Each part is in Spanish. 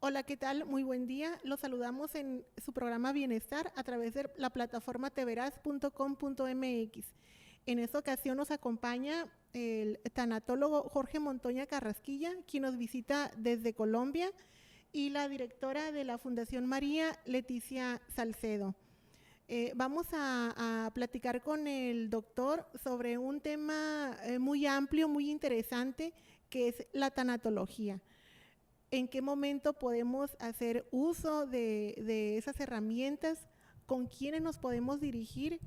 Hola, ¿qué tal? Muy buen día. Los saludamos en su programa Bienestar a través de la plataforma teveraz.com.mx. En esta ocasión nos acompaña el tanatólogo Jorge Montoya Carrasquilla, quien nos visita desde Colombia, y la directora de la Fundación María, Leticia Salcedo. Vamos a platicar con el doctor sobre un tema muy amplio, muy interesante, que es la tanatología. ¿En qué momento podemos hacer uso de esas herramientas? ¿Con quiénes nos podemos dirigir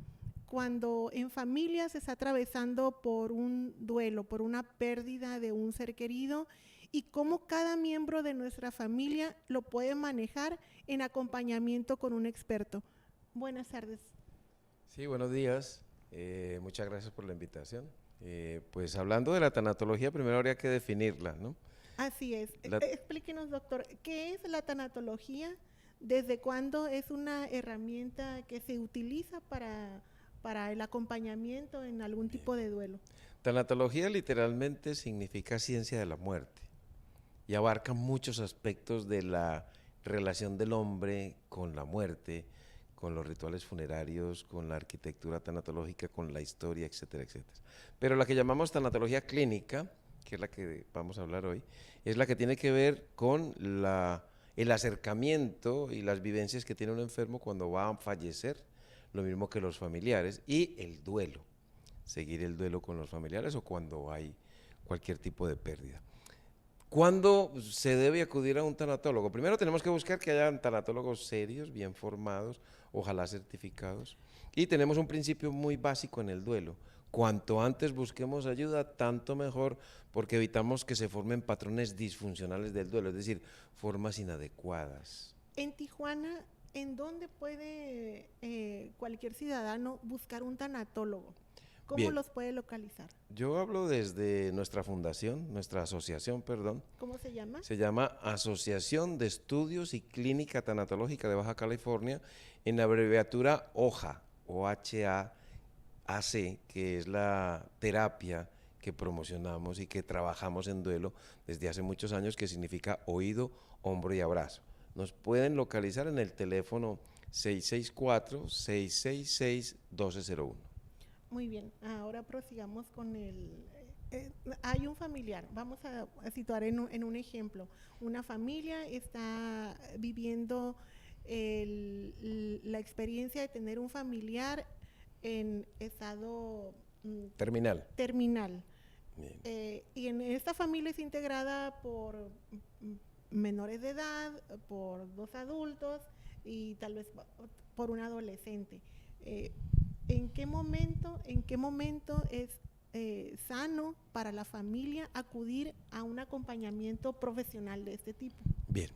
cuando en familia se está atravesando por un duelo, por una pérdida de un ser querido? Y cómo cada miembro de nuestra familia lo puede manejar en acompañamiento con un experto. Buenas tardes. Sí, buenos días. Muchas gracias por la invitación. Pues hablando de la tanatología, primero habría que definirla, ¿no? Así es. La- Explíquenos, doctor, ¿qué es la tanatología? ¿Desde cuándo es una herramienta que se utiliza para el acompañamiento en algún Bien. tipo de duelo? Tanatología literalmente significa ciencia de la muerte y abarca muchos aspectos de la relación del hombre con la muerte, con los rituales funerarios, con la arquitectura tanatológica, con la historia, etcétera, etcétera. Pero la que llamamos tanatología clínica, que es la que vamos a hablar hoy, es la que tiene que ver con el acercamiento y las vivencias que tiene un enfermo cuando va a fallecer, lo mismo que los familiares, y el duelo, seguir el duelo con los familiares o cuando hay cualquier tipo de pérdida. ¿Cuándo se debe acudir a un tanatólogo? Primero tenemos que buscar que hayan tanatólogos serios, bien formados, ojalá certificados. Y tenemos un principio muy básico en el duelo. Cuanto antes busquemos ayuda, tanto mejor, porque evitamos que se formen patrones disfuncionales del duelo, es decir, formas inadecuadas. En Tijuana, ¿en dónde puede cualquier ciudadano buscar un tanatólogo? ¿Cómo Bien, los puede localizar? yo hablo desde nuestra fundación, nuestra asociación, perdón. ¿Cómo se llama? Se llama Asociación de Estudios y Clínica Tanatológica de Baja California, en la abreviatura OHA, OHAC, que es la terapia que promocionamos y que trabajamos en duelo desde hace muchos años, que significa oído, hombro y abrazo. Nos pueden localizar en el teléfono 664-666-1201. Muy bien, ahora prosigamos con hay un familiar, vamos a situar en un ejemplo. Una familia está viviendo la experiencia de tener un familiar en estado Terminal. terminal. Bien. Y en esta familia es integrada por menores de edad, por dos adultos y tal vez por un adolescente. Eh, ¿En qué momento es sano para la familia acudir a un acompañamiento profesional de este tipo? Bien.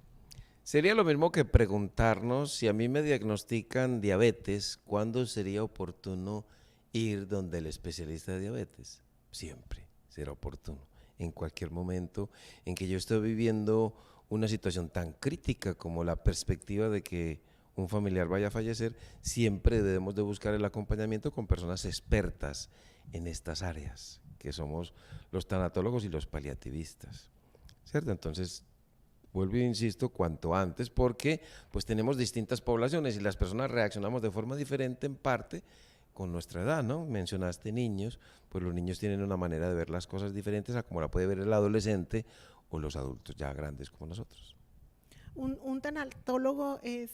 Sería lo mismo que preguntarnos si a mí me diagnostican diabetes, ¿cuándo sería oportuno ir donde el especialista de diabetes? Siempre será oportuno, en cualquier momento en que yo esté viviendo una situación tan crítica como la perspectiva de que un familiar vaya a fallecer, siempre debemos de buscar el acompañamiento con personas expertas en estas áreas, que somos los tanatólogos y los paliativistas, ¿cierto? Entonces, vuelvo e insisto, cuanto antes, porque pues tenemos distintas poblaciones y las personas reaccionamos de forma diferente en parte con nuestra edad, ¿no? Mencionaste niños, pues los niños tienen una manera de ver las cosas diferentes a como la puede ver el adolescente o los adultos ya grandes como nosotros. Un tanatólogo es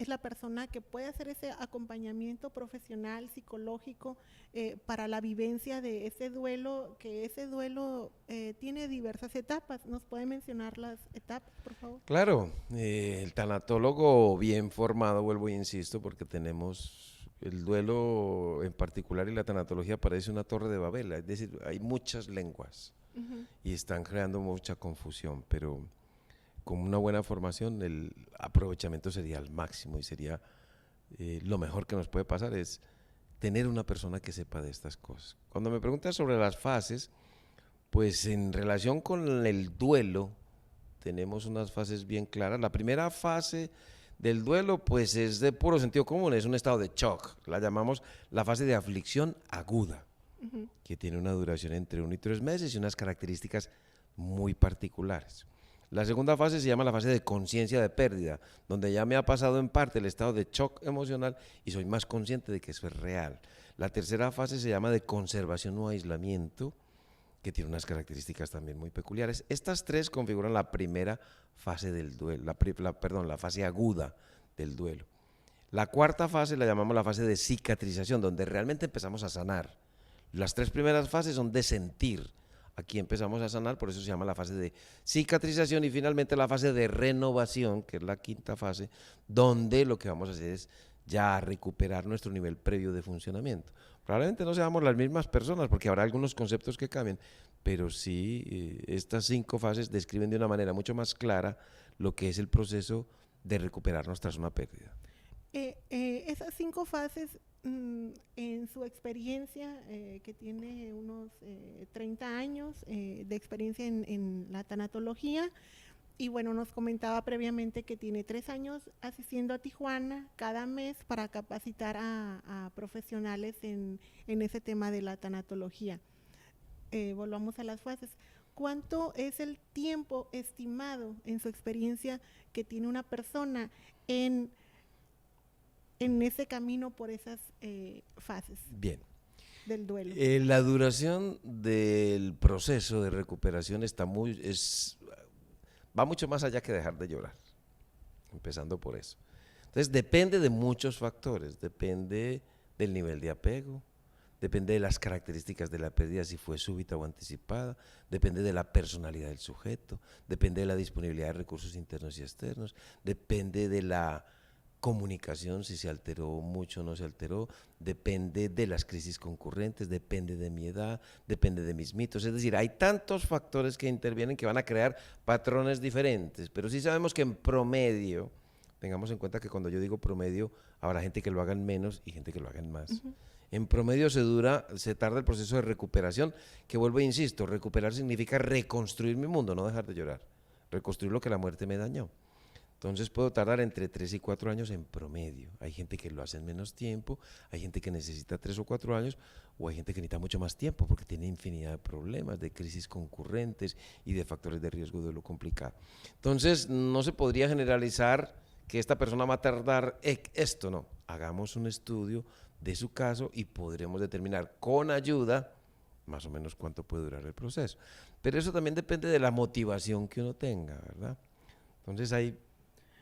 la persona que puede hacer ese acompañamiento profesional, psicológico, para la vivencia de ese duelo, que ese duelo tiene diversas etapas. ¿Nos puede mencionar las etapas, por favor? Claro, el tanatólogo bien formado, vuelvo e insisto, porque tenemos el duelo en particular y la tanatología parece una torre de Babel, es decir, hay muchas lenguas Ujú. y están creando mucha confusión, pero con una buena formación el aprovechamiento sería al máximo y sería lo mejor que nos puede pasar es tener una persona que sepa de estas cosas. Cuando me preguntas sobre las fases, pues en relación con el duelo tenemos unas fases bien claras. La primera fase del duelo pues es de puro sentido común, es un estado de shock, la llamamos la fase de aflicción aguda, Ujú. que tiene una duración entre 1 y 3 meses y unas características muy particulares. La segunda fase se llama la fase de conciencia de pérdida, donde ya me ha pasado en parte el estado de shock emocional y soy más consciente de que eso es real. La tercera fase se llama de conservación o aislamiento, que tiene unas características también muy peculiares. Estas tres configuran la primera fase del duelo, la fase aguda del duelo. La cuarta fase la llamamos la fase de cicatrización, donde realmente empezamos a sanar. Las tres primeras fases son de sentir. Aquí empezamos a sanar, por eso se llama la fase de cicatrización, y finalmente la fase de renovación, que es la quinta fase, donde lo que vamos a hacer es ya recuperar nuestro nivel previo de funcionamiento. Probablemente no seamos las mismas personas porque habrá algunos conceptos que cambien, pero sí estas 5 fases describen de una manera mucho más clara lo que es el proceso de recuperarnos tras una pérdida. Esas 5 fases, en su experiencia, que tiene unos 30 años de experiencia en la tanatología, y bueno, nos comentaba previamente que tiene 3 años asistiendo a Tijuana cada mes para capacitar a profesionales en ese tema de la tanatología. Volvamos a las fases. ¿Cuánto es el tiempo estimado en su experiencia que tiene una persona en ese camino por esas fases? Bien. Del duelo. La duración del proceso de recuperación va mucho más allá que dejar de llorar, empezando por eso. Entonces depende de muchos factores, depende del nivel de apego, depende de las características de la pérdida, si fue súbita o anticipada, depende de la personalidad del sujeto, depende de la disponibilidad de recursos internos y externos, depende de la comunicación, si se alteró mucho o no se alteró, depende de las crisis concurrentes, depende de mi edad, depende de mis mitos. Es decir, hay tantos factores que intervienen que van a crear patrones diferentes, pero sí sabemos que en promedio, tengamos en cuenta que cuando yo digo promedio, habrá gente que lo haga en menos y gente que lo haga en más. En promedio se tarda el proceso de recuperación, que vuelvo e insisto, recuperar significa reconstruir mi mundo, no dejar de llorar, reconstruir lo que la muerte me dañó. Entonces puedo tardar entre 3 y 4 años en promedio. Hay gente que lo hace en menos tiempo, hay gente que necesita 3 o 4 años, o hay gente que necesita mucho más tiempo porque tiene infinidad de problemas, de crisis concurrentes y de factores de riesgo de lo complicado. Entonces no se podría generalizar que esta persona va a tardar esto, no. Hagamos un estudio de su caso y podremos determinar con ayuda más o menos cuánto puede durar el proceso. Pero eso también depende de la motivación que uno tenga, ¿verdad? Entonces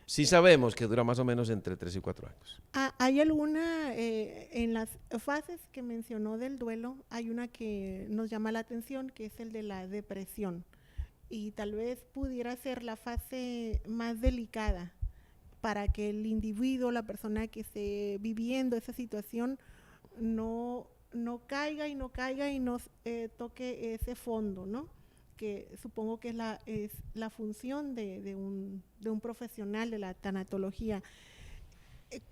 sí sabemos que dura más o menos entre 3 y 4 años. ¿Hay alguna, en las fases que mencionó del duelo, hay una que nos llama la atención, que es el de la depresión? Y tal vez pudiera ser la fase más delicada para que el individuo, la persona que esté viviendo esa situación, no caiga y no toque ese fondo, ¿no? Que supongo que es la función de un profesional de la tanatología.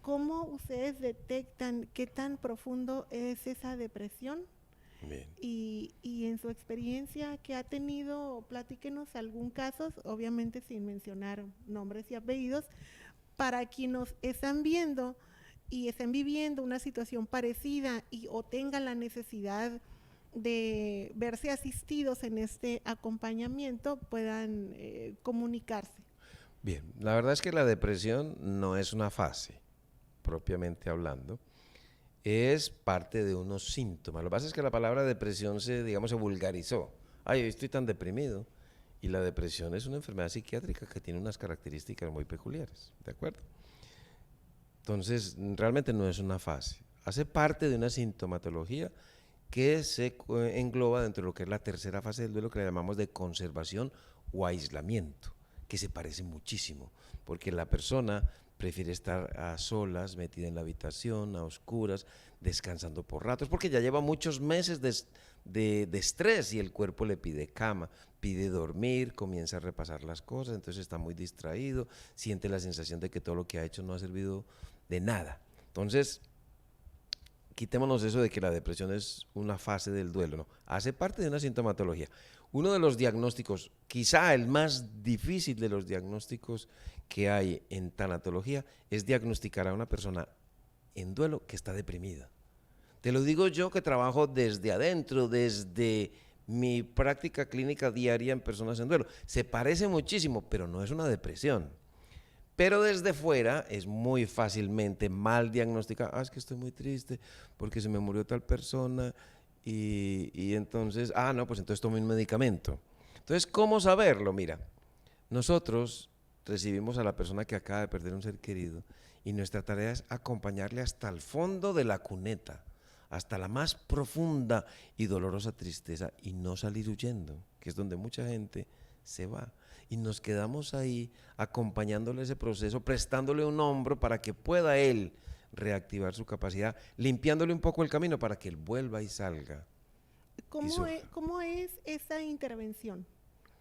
¿Cómo ustedes detectan qué tan profundo es esa depresión? Bien. Y en su experiencia que ha tenido, platíquenos algún caso, obviamente sin mencionar nombres y apellidos, para quienes nos están viendo y estén viviendo una situación parecida o tengan la necesidad de verse asistidos en este acompañamiento, puedan comunicarse. Bien, la verdad es que la depresión no es una fase, propiamente hablando, es parte de unos síntomas. Lo que pasa es que la palabra depresión se vulgarizó. Ay, estoy tan deprimido. Y la depresión es una enfermedad psiquiátrica que tiene unas características muy peculiares, ¿de acuerdo? Entonces, realmente no es una fase. Hace parte de una sintomatología que se engloba dentro de lo que es la tercera fase del duelo, que le llamamos de conservación o aislamiento, que se parece muchísimo, porque la persona prefiere estar a solas, metida en la habitación, a oscuras, descansando por ratos, porque ya lleva muchos meses de estrés y el cuerpo le pide cama, pide dormir, comienza a repasar las cosas, entonces está muy distraído, siente la sensación de que todo lo que ha hecho no ha servido de nada. Entonces, quitémonos eso de que la depresión es una fase del duelo, no, hace parte de una sintomatología. Uno de los diagnósticos, quizá el más difícil de los diagnósticos que hay en tanatología, es diagnosticar a una persona en duelo que está deprimida. Te lo digo yo que trabajo desde adentro, desde mi práctica clínica diaria en personas en duelo. Se parece muchísimo, pero no es una depresión. Pero desde fuera es muy fácilmente mal diagnosticado. Es que estoy muy triste porque se me murió tal persona y entonces, no, pues entonces tomo un medicamento. Entonces, ¿cómo saberlo? Mira, nosotros recibimos a la persona que acaba de perder un ser querido y nuestra tarea es acompañarle hasta el fondo de la cuneta, hasta la más profunda y dolorosa tristeza y no salir huyendo, que es donde mucha gente se va. Y nos quedamos ahí acompañándole ese proceso, prestándole un hombro para que pueda él reactivar su capacidad, limpiándole un poco el camino para que él vuelva y salga. ¿Cómo es esa intervención?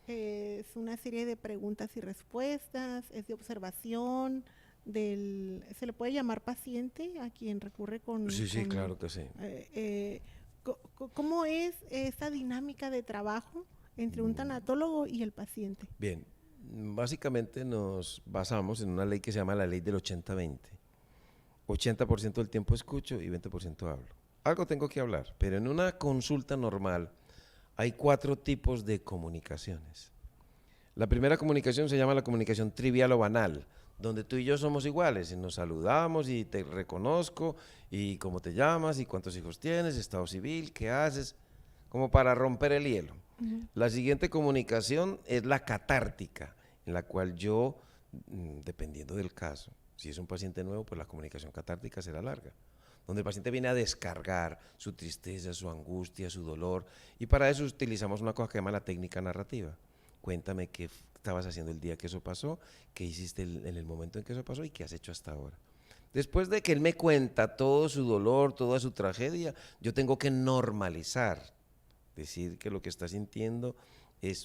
¿Es una serie de preguntas y respuestas? ¿Es de observación? ¿Se le puede llamar paciente a quien recurre con...? Sí, claro que sí. ¿Cómo es esa dinámica de trabajo entre un tanatólogo y el paciente? Bien, básicamente nos basamos en una ley que se llama la ley del 80-20. 80% del tiempo escucho y 20% hablo. Algo tengo que hablar, pero en una consulta normal hay 4 tipos de comunicaciones. La primera comunicación se llama la comunicación trivial o banal, donde tú y yo somos iguales, y nos saludamos y te reconozco, y cómo te llamas, y cuántos hijos tienes, estado civil, qué haces, como para romper el hielo. La siguiente comunicación es la catártica, en la cual yo, dependiendo del caso, si es un paciente nuevo, pues la comunicación catártica será larga, donde el paciente viene a descargar su tristeza, su angustia, su dolor, y para eso utilizamos una cosa que se llama la técnica narrativa. Cuéntame qué estabas haciendo el día que eso pasó, qué hiciste en el momento en que eso pasó y qué has hecho hasta ahora. Después de que él me cuenta todo su dolor, toda su tragedia, yo tengo que normalizar, decir que lo que está sintiendo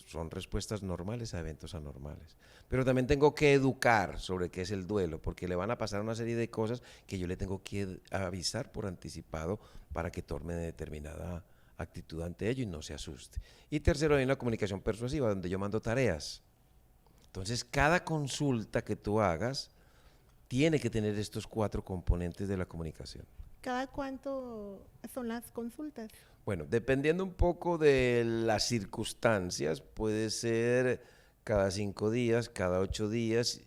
son respuestas normales a eventos anormales. Pero también tengo que educar sobre qué es el duelo, porque le van a pasar una serie de cosas que yo le tengo que avisar por anticipado para que tome determinada actitud ante ello y no se asuste. Y tercero, hay una comunicación persuasiva, donde yo mando tareas. Entonces, cada consulta que tú hagas tiene que tener estos 4 componentes de la comunicación. ¿Cada cuánto son las consultas? Bueno, dependiendo un poco de las circunstancias, puede ser cada 5 días, cada 8 días.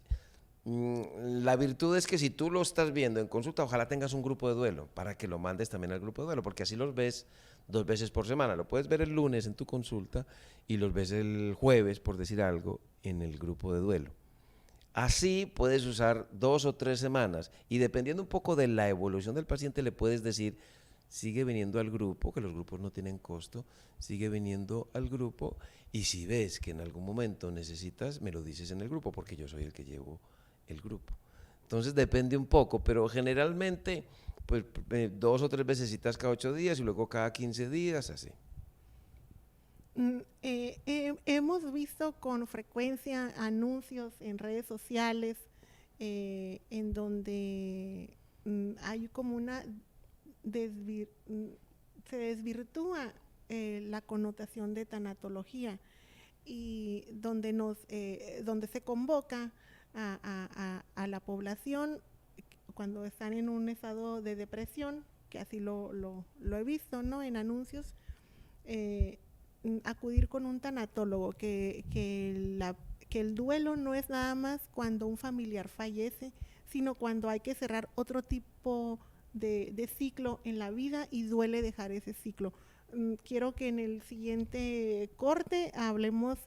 La virtud es que si tú lo estás viendo en consulta, ojalá tengas un grupo de duelo para que lo mandes también al grupo de duelo, porque así los ves 2 veces por semana. Lo puedes ver el lunes en tu consulta y los ves el jueves, por decir algo, en el grupo de duelo. Así puedes usar 2 o 3 semanas y dependiendo un poco de la evolución del paciente le puedes decir, sigue viniendo al grupo, que los grupos no tienen costo, sigue viniendo al grupo y si ves que en algún momento necesitas, me lo dices en el grupo porque yo soy el que llevo el grupo. Entonces depende un poco, pero generalmente pues 2 o 3 veces citas cada 8 días y luego cada 15 días, así. Hemos visto con frecuencia anuncios en redes sociales en donde hay como se desvirtúa la connotación de tanatología y donde se convoca a la población cuando están en un estado de depresión, que así lo he visto, ¿no? En anuncios, acudir con un tanatólogo, que el duelo no es nada más cuando un familiar fallece, sino cuando hay que cerrar otro tipo de ciclo en la vida y duele dejar ese ciclo. Quiero que en el siguiente corte hablemos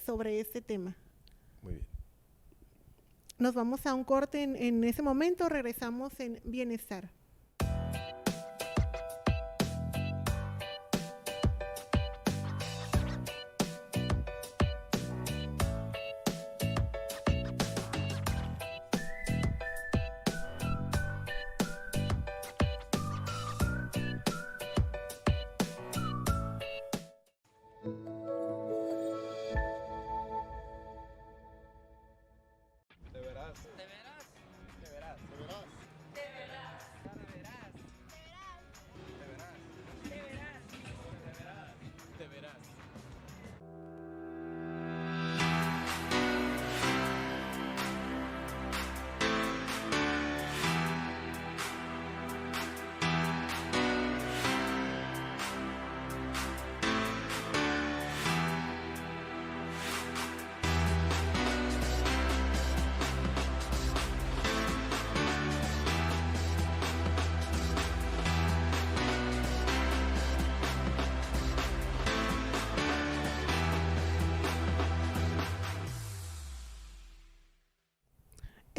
sobre este tema. Muy bien. Nos vamos a un corte en ese momento, regresamos en Bienestar.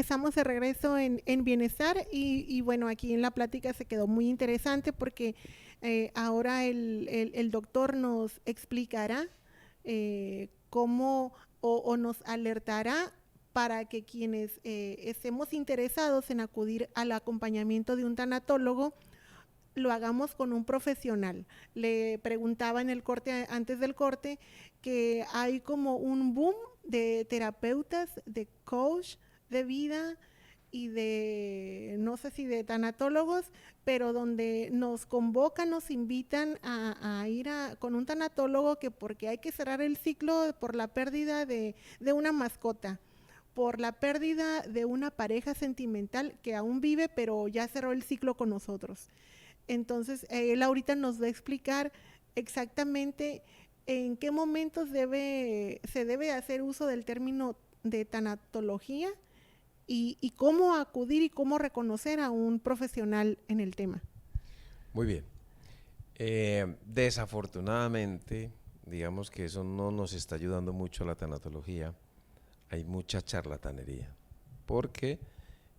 estamos de regreso en Bienestar y bueno, aquí en la plática se quedó muy interesante porque ahora el doctor nos explicará cómo o nos alertará para que quienes estemos interesados en acudir al acompañamiento de un tanatólogo, lo hagamos con un profesional. Le preguntaba en el corte, antes del corte, que hay como un boom de terapeutas, de coach de vida y de, no sé si de tanatólogos, pero donde nos convocan, nos invitan a ir con un tanatólogo que porque hay que cerrar el ciclo por la pérdida de una mascota, por la pérdida de una pareja sentimental que aún vive, pero ya cerró el ciclo con nosotros. Entonces, él ahorita nos va a explicar exactamente en qué momentos se debe hacer uso del término de tanatología y cómo acudir y cómo reconocer a un profesional en el tema. Muy bien. Desafortunadamente, digamos que eso no nos está ayudando mucho a la tanatología. Hay mucha charlatanería, porque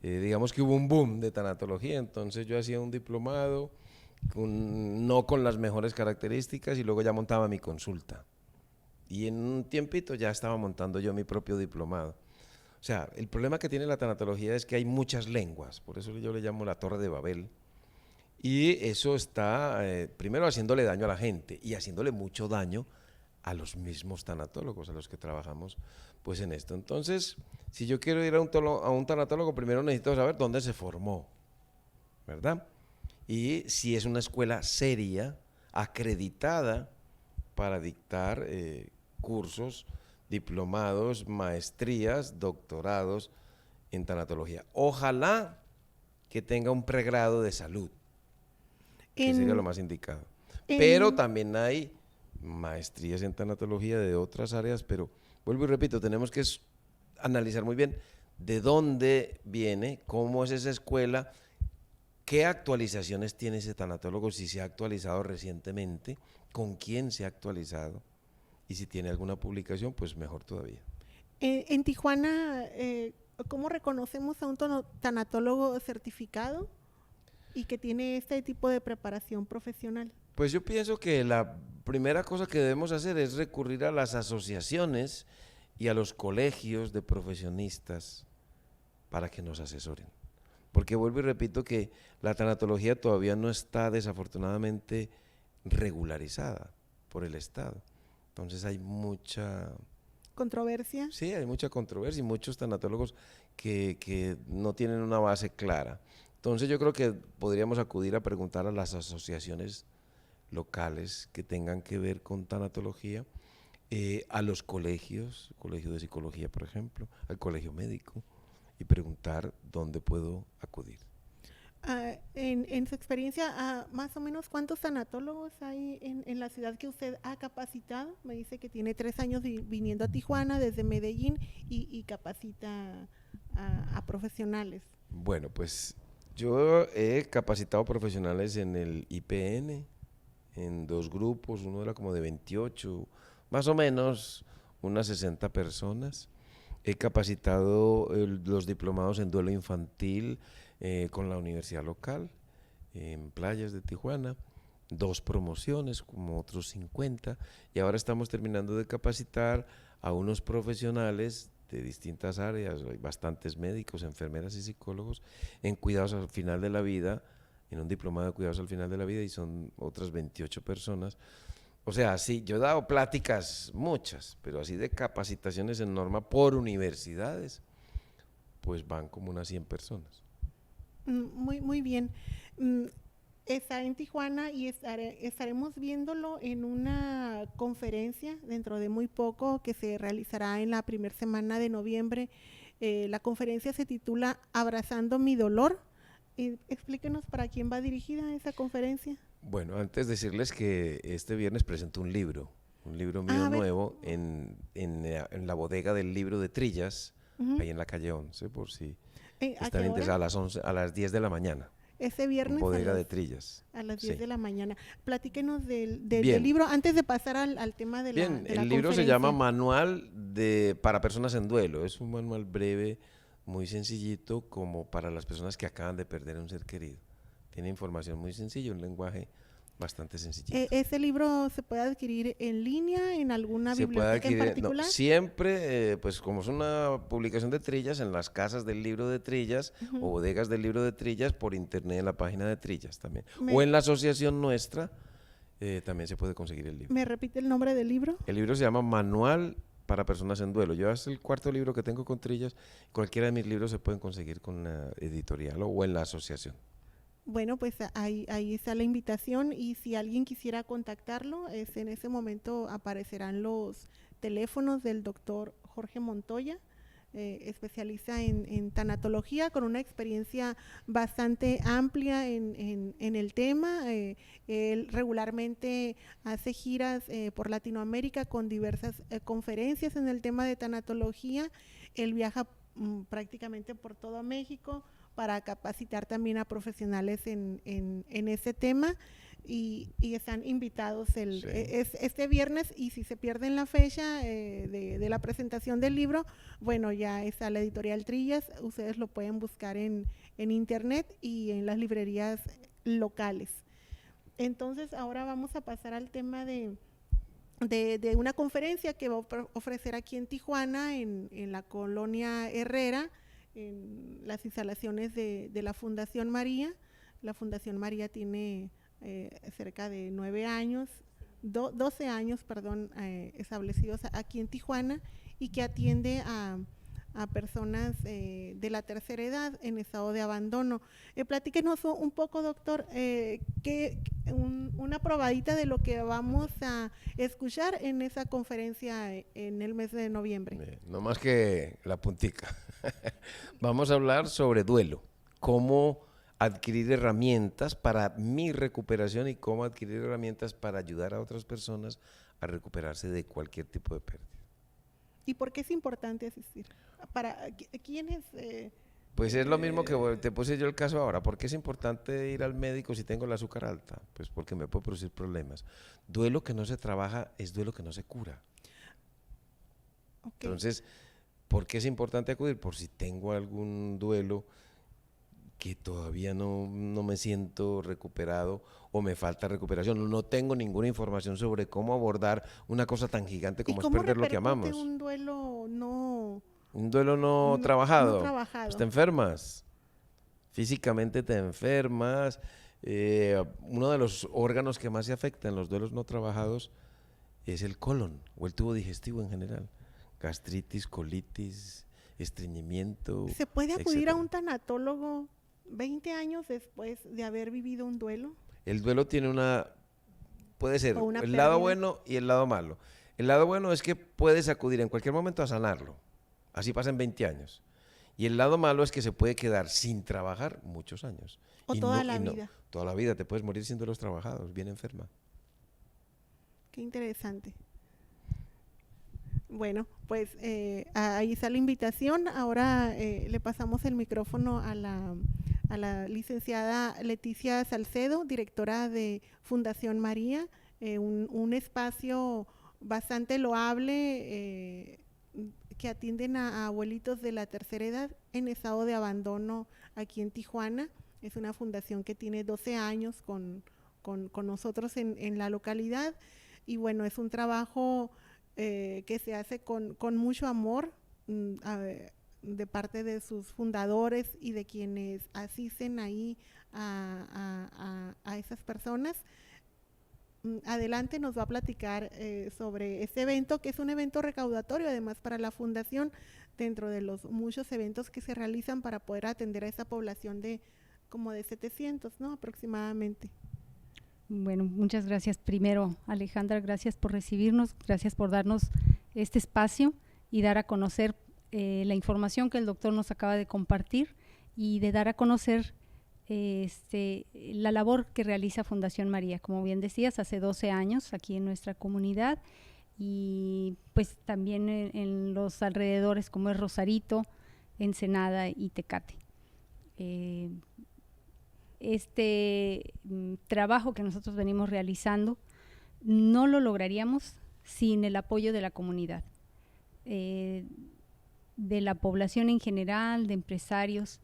digamos que hubo un boom de tanatología, entonces yo hacía un diplomado, no con las mejores características, y luego ya montaba mi consulta. Y en un tiempito ya estaba montando yo mi propio diplomado. O sea, el problema que tiene la tanatología es que hay muchas lenguas, por eso yo le llamo la Torre de Babel, y eso está primero haciéndole daño a la gente y haciéndole mucho daño a los mismos tanatólogos, a los que trabajamos pues en esto. Entonces, si yo quiero ir a un tanatólogo, primero necesito saber dónde se formó, ¿verdad? Y si es una escuela seria, acreditada para dictar cursos, diplomados, maestrías, doctorados en tanatología. Ojalá que tenga un pregrado de salud, que sería lo más indicado. Pero también hay maestrías en tanatología de otras áreas, pero vuelvo y repito, tenemos que analizar muy bien de dónde viene, cómo es esa escuela, qué actualizaciones tiene ese tanatólogo, si se ha actualizado recientemente, con quién se ha actualizado, y si tiene alguna publicación, pues mejor todavía. En Tijuana, ¿cómo reconocemos a un tanatólogo certificado y que tiene este tipo de preparación profesional? Pues yo pienso que la primera cosa que debemos hacer es recurrir a las asociaciones y a los colegios de profesionistas para que nos asesoren. Porque vuelvo y repito que la tanatología todavía no está desafortunadamente regularizada por el Estado. Entonces hay mucha ¿Controversia? Sí, hay mucha controversia y muchos tanatólogos que no tienen una base clara. Entonces yo creo que podríamos acudir a preguntar a las asociaciones locales que tengan que ver con tanatología, a los colegios, colegio de psicología por ejemplo, al colegio médico, y preguntar dónde puedo acudir. En su experiencia, más o menos, ¿cuántos tanatólogos hay en la ciudad que usted ha capacitado? Me dice que tiene 3 años viniendo a Tijuana desde Medellín y capacita a profesionales. Bueno, pues yo he capacitado profesionales en el IPN, en 2 grupos, uno era como de 28, más o menos unas 60 personas. He capacitado los diplomados en duelo infantil con la universidad local, en Playas de Tijuana, 2 promociones, como otros 50, y ahora estamos terminando de capacitar a unos profesionales de distintas áreas, hay bastantes médicos, enfermeras y psicólogos, en cuidados al final de la vida, en un diplomado de cuidados al final de la vida, y son otras 28 personas. O sea, sí, yo he dado pláticas, muchas, pero así de capacitaciones en norma por universidades, pues van como unas 100 personas. Muy bien. Está en Tijuana y estaremos viéndolo en una conferencia dentro de muy poco que se realizará en la primera semana de noviembre. La conferencia se titula Abrazando mi dolor. Explíquenos para quién va dirigida esa conferencia. Bueno, antes decirles que este viernes presento un libro mío nuevo en la bodega del libro de Trillas, ahí en la calle 11, por si están interesados, a las 10 de la mañana. Ese viernes bodega de Trillas. A las 10 de la mañana. Platíquenos del libro antes de pasar al tema de la el libro se llama Manual para personas en duelo. Es un manual breve muy sencillito como para las personas que acaban de perder a un ser querido. Tiene información muy sencilla, un lenguaje bastante sencillito. ¿Ese libro se puede adquirir en línea, en alguna biblioteca en particular? No, siempre, pues como es una publicación de Trillas, en las casas del libro de Trillas o bodegas del libro de Trillas, por internet en la página de Trillas también. O en la asociación nuestra también se puede conseguir el libro. ¿Me repite el nombre del libro? El libro se llama Manual para Personas en Duelo. Yo es el cuarto libro que tengo con Trillas. Cualquiera de mis libros se pueden conseguir con la editorial o en la asociación. Bueno, pues ahí está la invitación, y si alguien quisiera contactarlo, en ese momento aparecerán los teléfonos del doctor Jorge Montoya, especialista en tanatología, con una experiencia bastante amplia en el tema. Él regularmente hace giras por Latinoamérica con diversas conferencias en el tema de tanatología. Él viaja prácticamente por todo México para capacitar también a profesionales en ese tema, y están invitados este viernes, y si se pierden la fecha de la presentación del libro, bueno, ya está la editorial Trillas, ustedes lo pueden buscar en internet y en las librerías locales. Entonces, ahora vamos a pasar al tema de una conferencia que va a ofrecer aquí en Tijuana, en la colonia Herrera, en las instalaciones de la Fundación María. La Fundación María tiene cerca de 12 años, establecidos aquí en Tijuana, y que atiende a personas de la tercera edad en estado de abandono. Platíquenos un poco, doctor, una probadita de lo que vamos a escuchar en esa conferencia en el mes de noviembre. No más que la puntica. Vamos a hablar sobre duelo, cómo adquirir herramientas para mi recuperación y cómo adquirir herramientas para ayudar a otras personas a recuperarse de cualquier tipo de pérdida. ¿Y por qué es importante asistir? ¿Para quiénes? Pues es lo mismo que te puse yo el caso ahora. ¿Por qué es importante ir al médico si tengo el azúcar alta? Pues porque me puede producir problemas. Duelo que no se trabaja es duelo que no se cura. Okay. Entonces, ¿por qué es importante acudir? Por si tengo algún duelo que todavía no me siento recuperado o me falta recuperación. No tengo ninguna información sobre cómo abordar una cosa tan gigante como es perder lo que amamos. Un duelo no trabajado. Pues te enfermas. Físicamente te enfermas. Uno de los órganos que más se afecta en los duelos no trabajados es el colon o el tubo digestivo en general. Gastritis, colitis, estreñimiento. ¿Se puede acudir a un tanatólogo 20 años después de haber vivido un duelo? El duelo tiene puede ser el lado bueno y el lado malo. El lado bueno es que puedes acudir en cualquier momento a sanarlo. Así pasan 20 años. Y el lado malo es que se puede quedar sin trabajar muchos años. O toda la vida. Toda la vida, te puedes morir sin duelos trabajados, bien enferma. Qué interesante. Bueno, pues ahí está la invitación. Ahora le pasamos el micrófono a la licenciada Leticia Salcedo, directora de Fundación María, un espacio bastante loable que atienden a abuelitos de la tercera edad en estado de abandono aquí en Tijuana. Es una fundación que tiene 12 años con nosotros en la localidad, y bueno, es un trabajo que se hace con mucho amor de parte de sus fundadores y de quienes asisten ahí a esas personas. Adelante nos va a platicar sobre este evento, que es un evento recaudatorio además para la fundación, dentro de los muchos eventos que se realizan para poder atender a esa población de como de 700, ¿no? Aproximadamente. Bueno, muchas gracias. Primero, Alejandra, gracias por recibirnos, gracias por darnos este espacio y dar a conocer la información que el doctor nos acaba de compartir, y de dar a conocer la labor que realiza Fundación María. Como bien decías, hace 12 años aquí en nuestra comunidad, y pues también en los alrededores como es Rosarito, Ensenada y Tecate. Trabajo que nosotros venimos realizando no lo lograríamos sin el apoyo de la comunidad. de la población en general, de empresarios,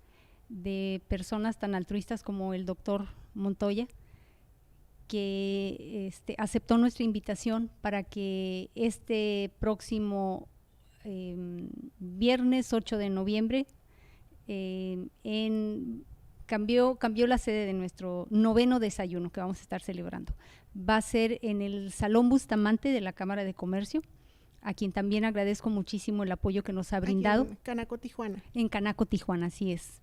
de personas tan altruistas como el doctor Montoya, que aceptó nuestra invitación para que este próximo viernes 8 de noviembre cambió la sede de nuestro 9º desayuno que vamos a estar celebrando. Va a ser en el Salón Bustamante de la Cámara de Comercio, a quien también agradezco muchísimo el apoyo que nos ha brindado. Aquí en Canaco, Tijuana. En Canaco, Tijuana, así es.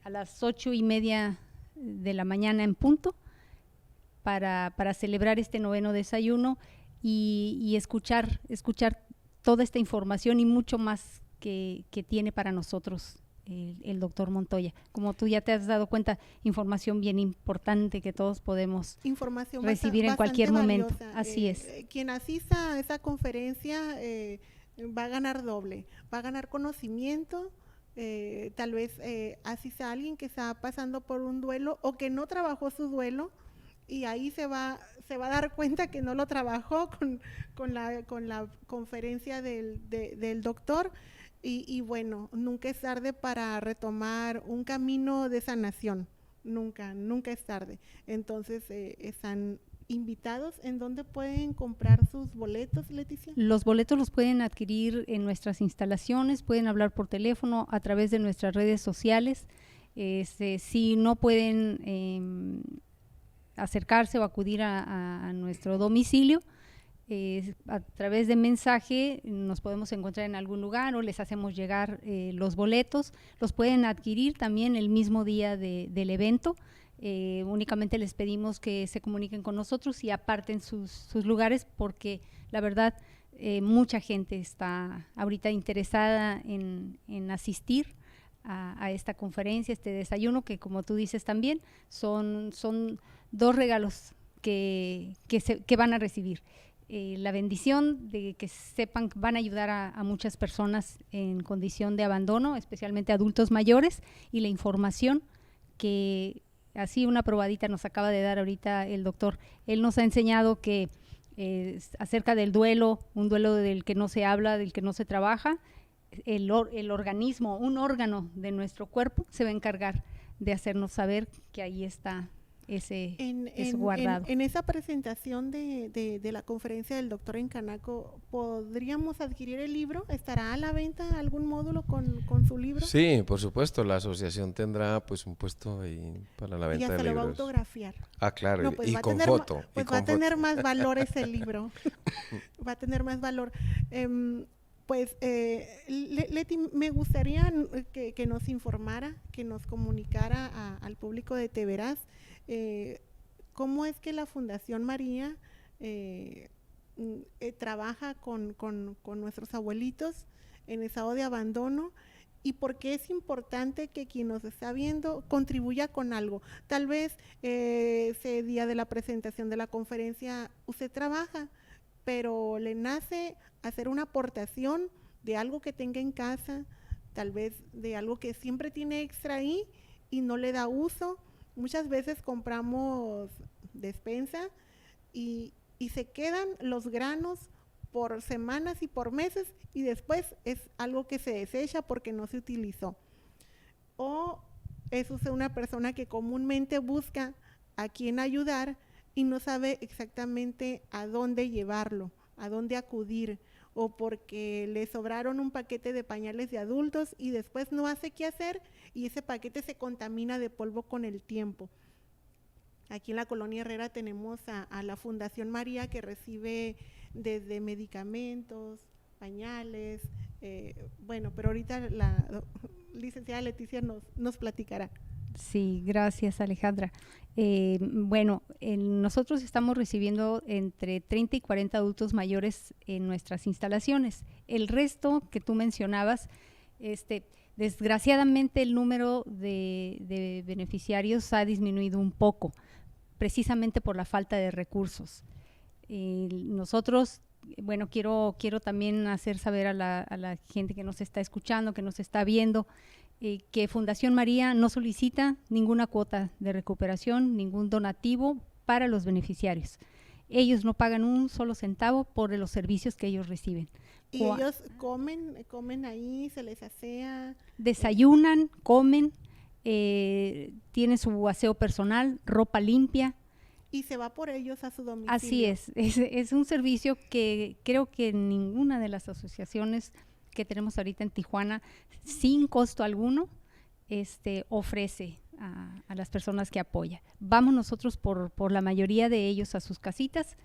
A las 8:30 de la mañana en punto, para celebrar este 9º desayuno y escuchar toda esta información y mucho más que tiene para nosotros el doctor Montoya. Como tú ya te has dado cuenta, información bien importante que todos podemos recibir en cualquier momento. Así es. Quien asista a esa conferencia va a ganar doble, va a ganar conocimiento. Tal vez asista a alguien que está pasando por un duelo o que no trabajó su duelo, y ahí se va a dar cuenta que no lo trabajó con la conferencia del doctor. Y bueno, nunca es tarde para retomar un camino de sanación, nunca es tarde. Entonces, están invitados. ¿En dónde pueden comprar sus boletos, Leticia? Los boletos los pueden adquirir en nuestras instalaciones, pueden hablar por teléfono, a través de nuestras redes sociales. Si no pueden acercarse o acudir a nuestro domicilio, a través de mensaje nos podemos encontrar en algún lugar o les hacemos llegar los boletos. Los pueden adquirir también el mismo día del evento. Únicamente les pedimos que se comuniquen con nosotros y aparten sus lugares, porque la verdad mucha gente está ahorita interesada en asistir a esta conferencia, este desayuno, que como tú dices también son 2 regalos que van a recibir. La bendición de que sepan que van a ayudar a muchas personas en condición de abandono, especialmente adultos mayores, y la información que así una probadita nos acaba de dar ahorita el doctor. Él nos ha enseñado que acerca del duelo, un duelo del que no se habla, del que no se trabaja, el organismo, un órgano de nuestro cuerpo se va a encargar de hacernos saber que ahí está ese guardado. En esa presentación de la conferencia del doctor en Canaco, ¿podríamos adquirir el libro? ¿Estará a la venta algún módulo con su libro? Sí, por supuesto, la asociación tendrá pues un puesto ahí para la venta de libros. Y hasta lo va a autografiar. Ah, claro, no, pues y con foto. Pues va a tener más valor ese libro. Va a tener más valor. Leti, me gustaría que nos informara, que nos comunicara al público de Te Verás, cómo es que la Fundación María trabaja con nuestros abuelitos en estado de abandono, y por qué es importante que quien nos está viendo contribuya con algo. Tal vez ese día de la presentación de la conferencia usted trabaja, pero le nace hacer una aportación de algo que tenga en casa, tal vez de algo que siempre tiene extra ahí y no le da uso. Muchas veces compramos despensa y se quedan los granos por semanas y por meses, y después es algo que se desecha porque no se utilizó. O es usted una persona que comúnmente busca a quién ayudar y no sabe exactamente a dónde llevarlo, a dónde acudir, o porque le sobraron un paquete de pañales de adultos y después no hace qué hacer y ese paquete se contamina de polvo con el tiempo. Aquí en la Colonia Herrera tenemos a la Fundación María, que recibe desde medicamentos, pañales, pero ahorita la licenciada Leticia nos platicará. Sí, gracias, Alejandra. Nosotros estamos recibiendo entre 30 y 40 adultos mayores en nuestras instalaciones. El resto que tú mencionabas, desgraciadamente el número de beneficiarios ha disminuido un poco, precisamente por la falta de recursos. Nosotros, quiero también hacer saber a la gente que nos está escuchando, que nos está viendo, que Fundación María no solicita ninguna cuota de recuperación, ningún donativo para los beneficiarios. Ellos no pagan un solo centavo por los servicios que ellos reciben. ¿Y ellos comen ahí, se les asea? Desayunan, comen, tienen su aseo personal, ropa limpia. Y se va por ellos a su domicilio. Así es un servicio que creo que ninguna de las asociaciones que tenemos ahorita en Tijuana, sin costo alguno, ofrece a las personas que apoya. Vamos nosotros por la mayoría de ellos a sus casitas.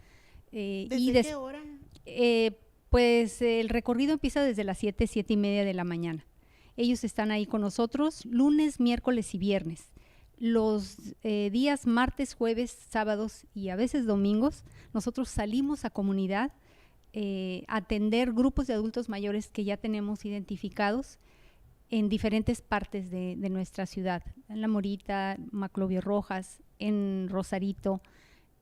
¿Desde qué hora? Pues el recorrido empieza desde las 7:30 de la mañana. Ellos están ahí con nosotros lunes, miércoles y viernes. Los días martes, jueves, sábados y a veces domingos, nosotros salimos a comunidad a atender grupos de adultos mayores que ya tenemos identificados en diferentes partes de nuestra ciudad, en La Morita, Maclovio Rojas, en Rosarito,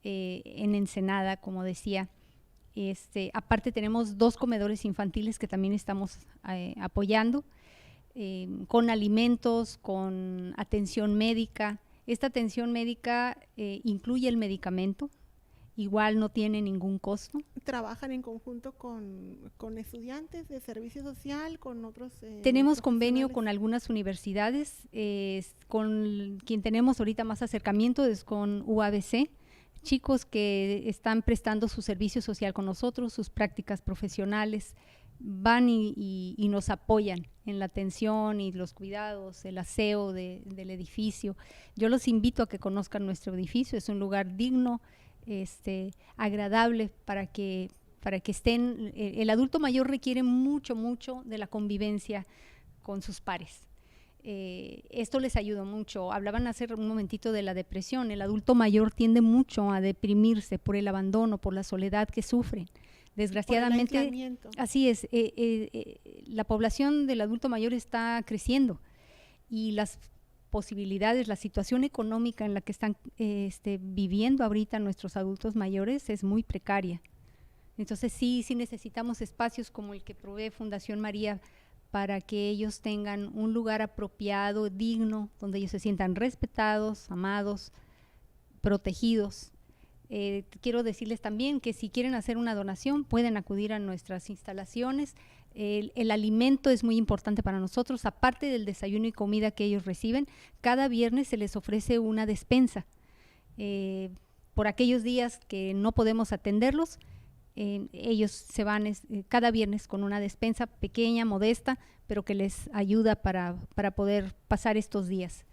en Ensenada, como decía. Aparte tenemos 2 comedores infantiles que también estamos apoyando, con alimentos, con atención médica. Esta atención médica incluye el medicamento, igual no tiene ningún costo. ¿Trabajan en conjunto con estudiantes de servicio social, con otros? Tenemos convenio con algunas universidades, con quien tenemos ahorita más acercamiento es con UABC, chicos que están prestando su servicio social con nosotros, sus prácticas profesionales, van y nos apoyan en la atención y los cuidados, el aseo del edificio. Yo los invito a que conozcan nuestro edificio, es un lugar digno, agradable para que estén. El adulto mayor requiere mucho de la convivencia con sus pares. Esto les ayuda mucho. Hablaban hace un momentito de la depresión. El adulto mayor tiende mucho a deprimirse por el abandono, por la soledad que sufren. Desgraciadamente, así es, la población del adulto mayor está creciendo y las posibilidades, la situación económica en la que están viviendo ahorita nuestros adultos mayores es muy precaria. Entonces sí necesitamos espacios como el que provee Fundación María para que ellos tengan un lugar apropiado, digno, donde ellos se sientan respetados, amados, protegidos. Quiero decirles también que si quieren hacer una donación pueden acudir a nuestras instalaciones. El alimento es muy importante para nosotros, aparte del desayuno y comida que ellos reciben, cada viernes se les ofrece una despensa. Por aquellos días que no podemos atenderlos, ellos se van cada viernes con una despensa pequeña, modesta, pero que les ayuda para poder pasar estos días.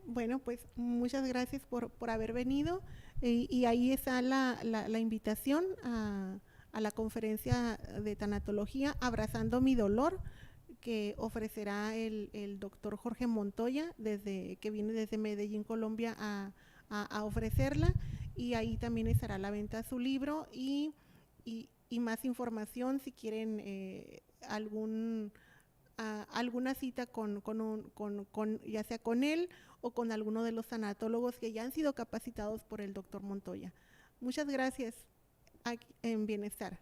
Bueno, pues muchas gracias por haber venido y ahí está la invitación a la conferencia de tanatología Abrazando mi dolor, que ofrecerá el doctor Jorge Montoya, que viene desde Medellín, Colombia, a ofrecerla, y ahí también estará a la venta su libro y más información si quieren alguna cita con ya sea con él o con alguno de los tanatólogos que ya han sido capacitados por el doctor Montoya. Muchas gracias en Bienestar.